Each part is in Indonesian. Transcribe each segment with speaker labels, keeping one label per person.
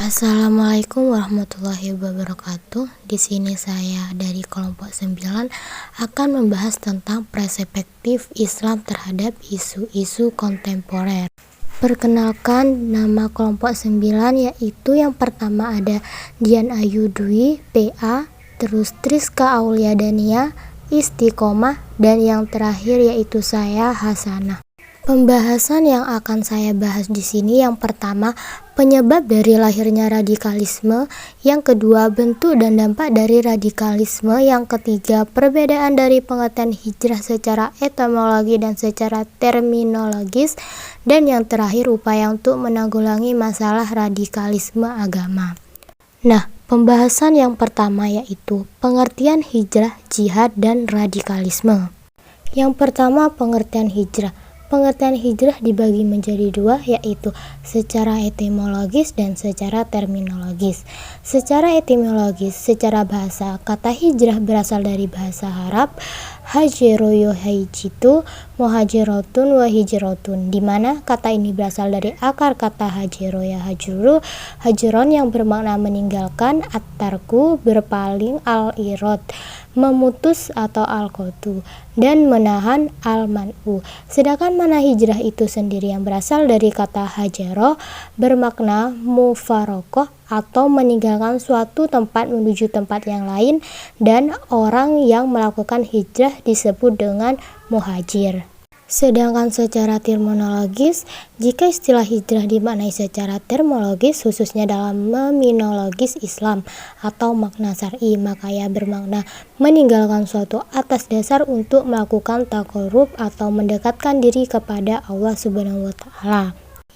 Speaker 1: Assalamualaikum warahmatullahi wabarakatuh. Di sini saya dari kelompok 9 akan membahas tentang perspektif Islam terhadap isu-isu kontemporer. Perkenalkan, nama kelompok 9 yaitu yang pertama ada Dian Ayu Dwi, PA, terus Triska Aulia Dania, Istiqomah, dan yang terakhir yaitu saya, Hasanah. Pembahasan yang akan saya bahas di sini yang pertama, penyebab dari lahirnya radikalisme, yang kedua, bentuk dan dampak dari radikalisme, yang ketiga, perbedaan dari pengertian hijrah secara etimologi dan secara terminologis, dan yang terakhir, upaya untuk menanggulangi masalah radikalisme agama. Nah, pembahasan yang pertama yaitu pengertian hijrah, jihad, dan radikalisme. Yang pertama, pengertian hijrah. Pengertian hijrah dibagi menjadi dua, yaitu secara etimologis dan secara terminologis. Secara etimologis, secara bahasa, kata hijrah berasal dari bahasa Arab hajero yuhajitu muhajirotun wa hijrotun, di mana kata ini berasal dari akar kata hajero yahajuru, hajron yang bermakna meninggalkan, at-tarku berpaling, al-irad memutus atau al-qatu, dan menahan, al-man'u. Sedangkan mana hijrah itu sendiri yang berasal dari kata hajaro bermakna mufarokoh atau meninggalkan suatu tempat menuju tempat yang lain, dan orang yang melakukan hijrah disebut dengan muhajir. Sedangkan secara terminologis, jika istilah hijrah dimaknai secara terminologis khususnya dalam terminologis Islam atau makna syar'i, maka ia bermakna meninggalkan suatu atas dasar untuk melakukan taqarrub atau mendekatkan diri kepada Allah Subhanahu wa taala.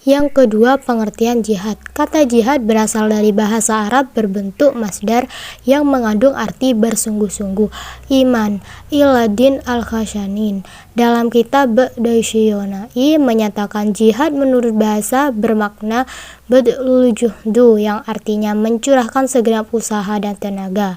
Speaker 1: Yang kedua, pengertian jihad. Kata jihad berasal dari bahasa Arab berbentuk masdar yang mengandung arti bersungguh-sungguh. Iman, iladin al-khashanin. Dalam kitab Badasyiyonai menyatakan jihad menurut bahasa bermakna bad'ul juhdu, yang artinya mencurahkan segenap usaha dan tenaga.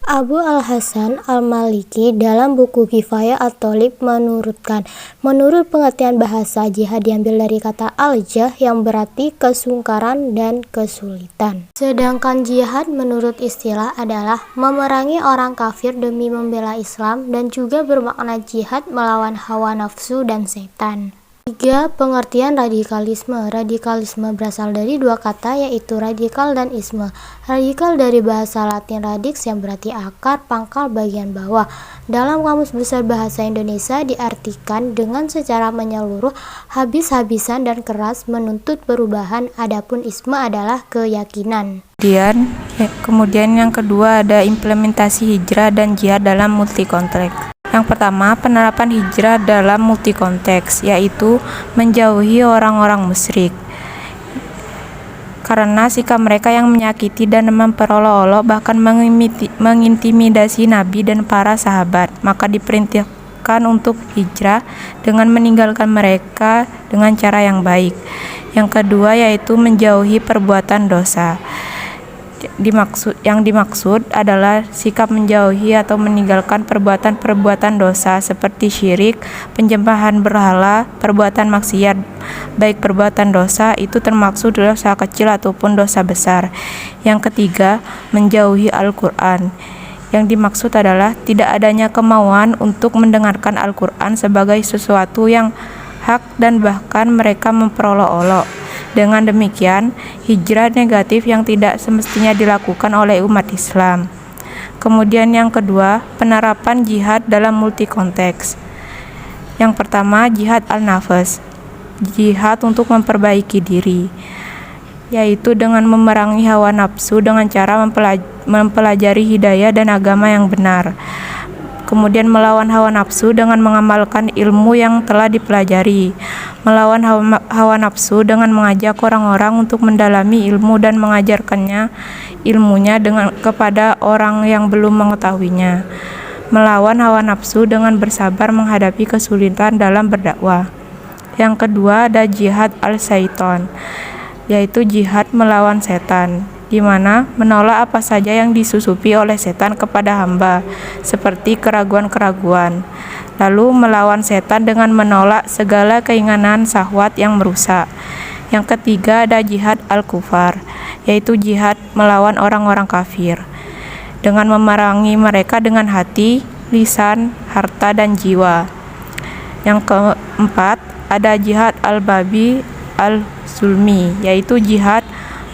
Speaker 1: Abu Al-Hasan Al-Maliki dalam buku Kifayah At-Thalib menurutkan, menurut pengertian bahasa, jihad diambil dari kata al-jah yang berarti kesungkaran dan kesulitan. Sedangkan jihad menurut istilah adalah memerangi orang kafir demi membela Islam, dan juga bermakna jihad melawan hawa nafsu dan setan. 3. Pengertian radikalisme. Radikalisme berasal dari dua kata, yaitu radikal dan isme. Radikal dari bahasa Latin radix yang berarti akar, pangkal, bagian bawah. Dalam Kamus Besar Bahasa Indonesia diartikan dengan secara menyeluruh, habis-habisan dan keras menuntut perubahan. Adapun isme adalah keyakinan.
Speaker 2: Kemudian yang kedua ada implementasi hijrah dan jihad dalam multi konteks. Yang pertama, penerapan hijrah dalam multi konteks, yaitu menjauhi orang-orang musyrik karena sikap mereka yang menyakiti dan memperolok-olok bahkan mengintimidasi Nabi dan para sahabat, maka diperintahkan untuk hijrah dengan meninggalkan mereka dengan cara yang baik. Yang kedua yaitu menjauhi perbuatan dosa. Yang dimaksud adalah sikap menjauhi atau meninggalkan perbuatan-perbuatan dosa seperti syirik, penyembahan berhala, perbuatan maksiat, baik perbuatan dosa itu termaksud dosa kecil ataupun dosa besar. Yang ketiga, menjauhi Al-Quran. Yang dimaksud adalah tidak adanya kemauan untuk mendengarkan Al-Quran sebagai sesuatu yang hak dan bahkan mereka memperolok-olok. Dengan demikian, hijrah negatif yang tidak semestinya dilakukan oleh umat Islam. Kemudian yang kedua, penerapan jihad dalam multi konteks. Yang pertama, jihad al-nafas. Jihad untuk memperbaiki diri, yaitu dengan memerangi hawa nafsu dengan cara mempelajari hidayah dan agama yang benar. Kemudian melawan hawa nafsu dengan mengamalkan ilmu yang telah dipelajari. Melawan hawa nafsu dengan mengajak orang-orang untuk mendalami ilmu dan mengajarkannya ilmunya kepada orang yang belum mengetahuinya. Melawan hawa nafsu dengan bersabar menghadapi kesulitan dalam berdakwah. Yang kedua ada jihad al-syaiton, yaitu jihad melawan setan, di mana menolak apa saja yang disusupi oleh setan kepada hamba, seperti keraguan-keraguan. Lalu melawan setan dengan menolak segala keinginan syahwat yang merusak. Yang ketiga ada jihad al-kufar, yaitu jihad melawan orang-orang kafir, dengan memerangi mereka dengan hati, lisan, harta, dan jiwa. Yang keempat, ada jihad al-babi al-zulmi, yaitu jihad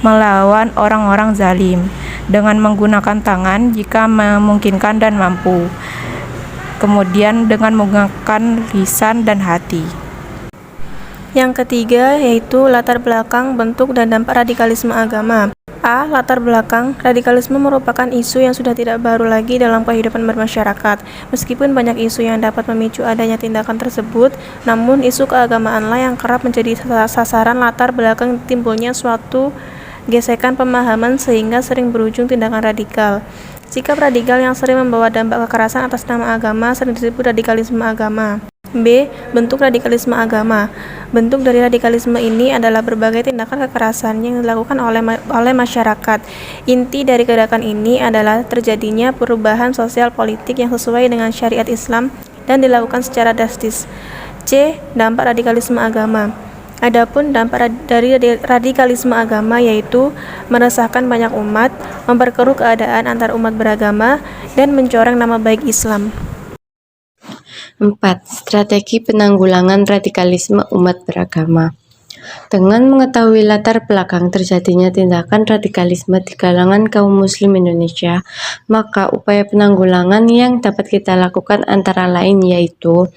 Speaker 2: melawan orang-orang zalim, dengan menggunakan tangan jika memungkinkan dan mampu. Kemudian dengan menggunakan lisan dan hati.
Speaker 3: Yang ketiga yaitu latar belakang, bentuk, dan dampak radikalisme agama. A. Latar belakang. Radikalisme merupakan isu yang sudah tidak baru lagi dalam kehidupan bermasyarakat. Meskipun banyak isu yang dapat memicu adanya tindakan tersebut, namun isu keagamaanlah yang kerap menjadi sasaran latar belakang timbulnya suatu gesekan pemahaman sehingga sering berujung tindakan radikal. Sikap radikal yang sering membawa dampak kekerasan atas nama agama sering disebut radikalisme agama. B. Bentuk radikalisme agama. Bentuk dari radikalisme ini adalah berbagai tindakan kekerasan yang dilakukan oleh masyarakat. Inti dari gerakan ini adalah terjadinya perubahan sosial politik yang sesuai dengan syariat Islam dan dilakukan secara drastis. C. Dampak radikalisme agama. Adapun dampak dari radikalisme agama yaitu meresahkan banyak umat, memperkeruh keadaan antar umat beragama, dan mencoreng nama baik Islam.
Speaker 4: 4. Strategi penanggulangan radikalisme umat beragama. Dengan mengetahui latar belakang terjadinya tindakan radikalisme di kalangan kaum muslim Indonesia, maka upaya penanggulangan yang dapat kita lakukan antara lain yaitu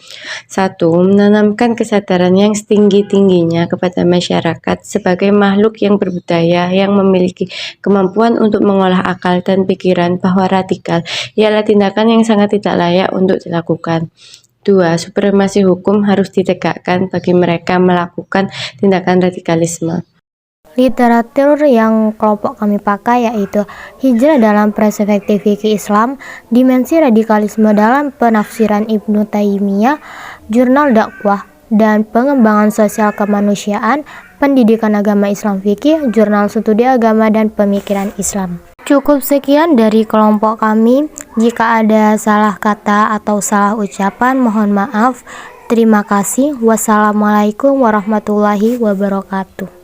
Speaker 4: 1. Menanamkan kesadaran yang setinggi-tingginya kepada masyarakat sebagai makhluk yang berbudaya yang memiliki kemampuan untuk mengolah akal dan pikiran bahwa radikal ialah tindakan yang sangat tidak layak untuk dilakukan. 2. Supremasi hukum harus ditegakkan bagi mereka melakukan tindakan radikalisme.
Speaker 1: Literatur yang kelompok kami pakai yaitu Hijrah dalam Perspektif Fikih Islam, Dimensi Radikalisme dalam Penafsiran Ibnu Taimiyah, Jurnal Dakwah dan Pengembangan Sosial Kemanusiaan, Pendidikan Agama Islam Fikih, Jurnal Studi Agama dan Pemikiran Islam. Cukup sekian dari kelompok kami. Jika ada salah kata atau salah ucapan, mohon maaf. Terima kasih. Wassalamualaikum warahmatullahi wabarakatuh.